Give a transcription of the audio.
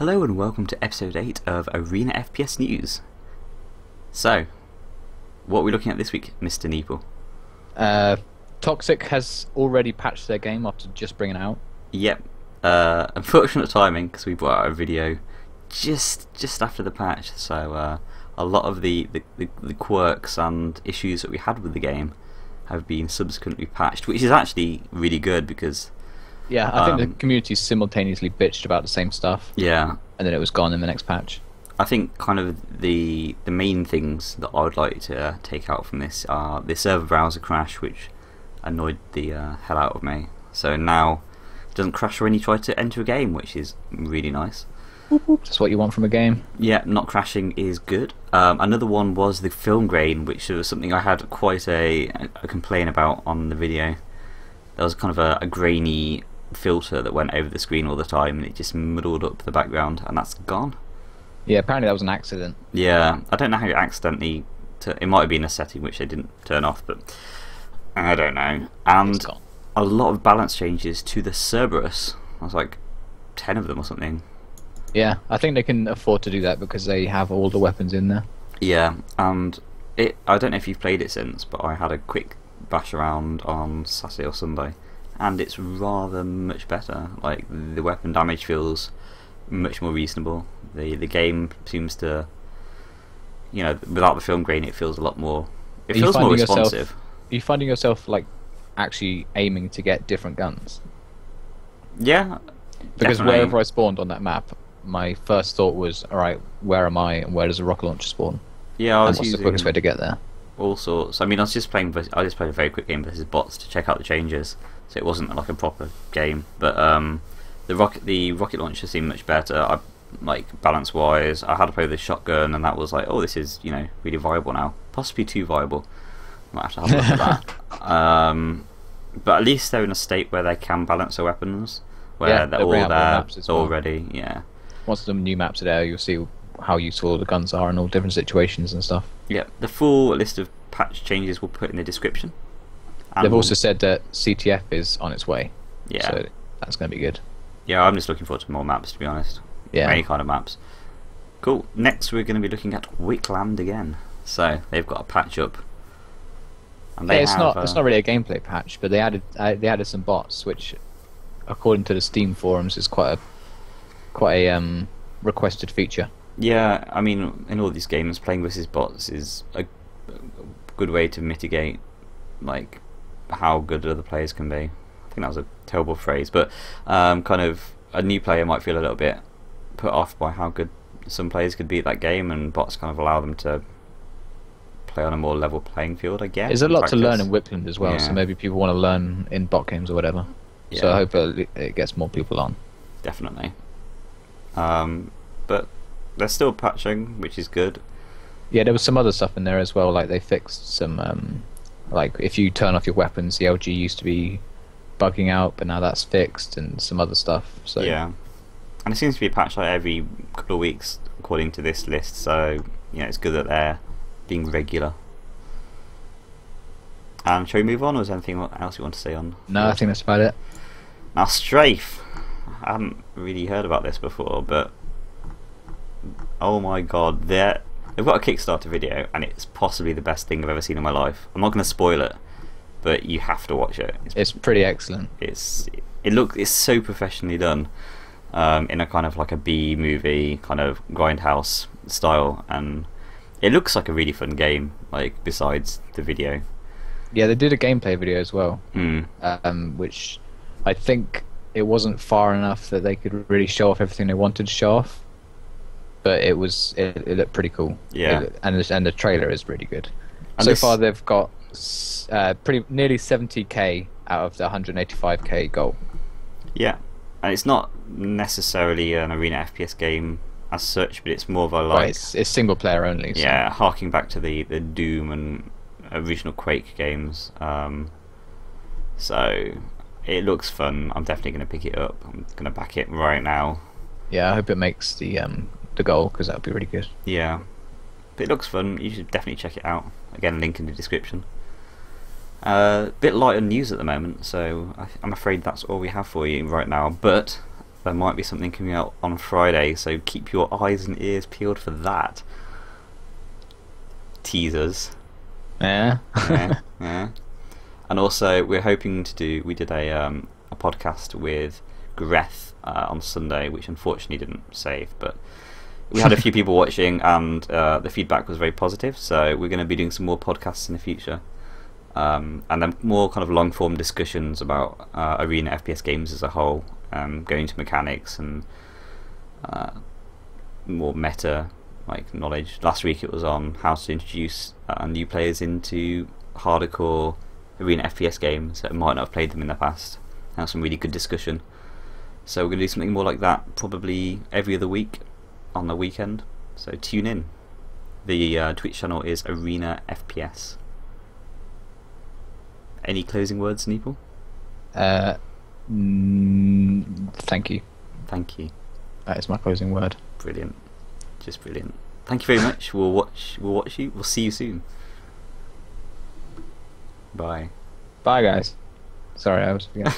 Hello and welcome to episode 8 of Arena FPS News. So, what are we looking at this week, Mr. Neeple? Toxikk has already patched their game after just bringing it out. Yep. Unfortunate timing because we brought out a video just after the patch, so a lot of the quirks and issues that we had with the game have been subsequently patched, which is actually really good because yeah, I think the community simultaneously bitched about the same stuff. Yeah, and then it was gone in the next patch. I think kind of the main things that I would like to take out from this are the server browser crash, which annoyed the hell out of me. So now it doesn't crash when you try to enter a game, which is really nice. That's what you want from a game. Yeah, not crashing is good. Another one was the film grain, which was something I had quite a complaint about on the video. There was kind of a grainy filter that went over the screen all the time, and it just muddled up the background, and that's gone. Yeah, apparently that was an accident. Yeah, I don't know how you accidentally... it might have been a setting which they didn't turn off, but I don't know. And a lot of balance changes to the Cerberus. I was like 10 of them or something. Yeah, I think they can afford to do that because they have all the weapons in there. Yeah, and I don't know if you've played it since, but I had a quick bash around on Saturday or Sunday, and it's rather much better. Like, the weapon damage feels much more reasonable. The game seems to, you know, without the film grain, it feels a lot more. It feels more responsive. Are you finding yourself like actually aiming to get different guns? Yeah, because definitely. Wherever I spawned on that map, my first thought was, alright, where am I and where does a rocket launcher spawn? Yeah, I was what's using the quickest way to get there? All sorts. I mean, I just played a very quick game versus bots to check out the changes, so it wasn't like a proper game. But the rocket launcher seemed much better. Like, balance wise, I had to play with the shotgun, and that was like, oh, this is, you know, really viable now. Possibly too viable. Might have to have a look at that. But at least they're in a state where they can balance their weapons, where they're all there already. Yeah. Once the new maps are there, you'll see how useful the guns are in all different situations and stuff. Yeah, the full list of patch changes we'll put in the description. And they've also said that CTF is on its way. Yeah. So that's going to be good. Yeah, I'm just looking forward to more maps, to be honest. Yeah. Any kind of maps. Cool. Next, we're going to be looking at Wickland again. So they've got a patch up. And they it's not really a gameplay patch, but they added some bots, which, according to the Steam forums, is quite a requested feature. Yeah, I mean, in all these games, playing versus bots is a good way to mitigate, like, how good other players can be. I think that was a terrible phrase, but kind of a new player might feel a little bit put off by how good some players could be at that game, and bots kind of allow them to play on a more level playing field, I guess. There's a lot to learn in Wickland as well, so maybe people want to learn in bot games or whatever. Yeah. So I hope it gets more people on. Definitely. But they're still patching, which is good. Yeah, there was some other stuff in there as well, like they fixed some, like if you turn off your weapons, the LG used to be bugging out, but now that's fixed, and some other stuff. So yeah, and it seems to be patched like every couple of weeks according to this list, so you know, it's good that they're being regular. And shall we move on, or is there anything else you want to say on? No, I think that's about it. Now, STRAFE. I hadn't really heard about this before, but oh my god, they've got a Kickstarter video, and it's possibly the best thing I've ever seen in my life. I'm not going to spoil it, but you have to watch it. It's pretty excellent. It's so professionally done, in a kind of like a B movie kind of grindhouse style, and it looks like a really fun game. Like, besides the video. Yeah, they did a gameplay video as well, which I think it wasn't far enough that they could really show off everything they wanted to show off, but it looked pretty cool. Yeah, and the trailer is really good. And so far they've got nearly 70k out of the 185k goal. Yeah, and it's not necessarily an arena FPS game as such, but it's more of a like it's single player only. So. Yeah, harking back to the Doom and original Quake games. So it looks fun. I'm definitely going to pick it up. I'm going to back it right now. Yeah, I hope it makes the goal, because that would be really good. Yeah, but it looks fun. You should definitely check it out. Again, link in the description. Bit light on news at the moment, so I'm afraid that's all we have for you right now. But there might be something coming out on Friday, so keep your eyes and ears peeled for that. Teasers. Yeah. Yeah. And also, we're hoping to do. We did a podcast with Greth on Sunday, which unfortunately didn't save, but we had a few people watching, and the feedback was very positive. So we're going to be doing some more podcasts in the future, and then more kind of long form discussions about arena FPS games as a whole, going into mechanics and more meta like knowledge. Last week it was on how to introduce new players into hardcore arena FPS games that might not have played them in the past. Have some really good discussion. So we're going to do something more like that probably every other week on the weekend. So tune in. The Twitch channel is Arena FPS. Any closing words, Neeple? Thank you. Thank you. That is my closing word. Brilliant. Just brilliant. Thank you very much. We'll watch you. We'll see you soon. Bye. Bye, guys. Sorry, I was forgetting.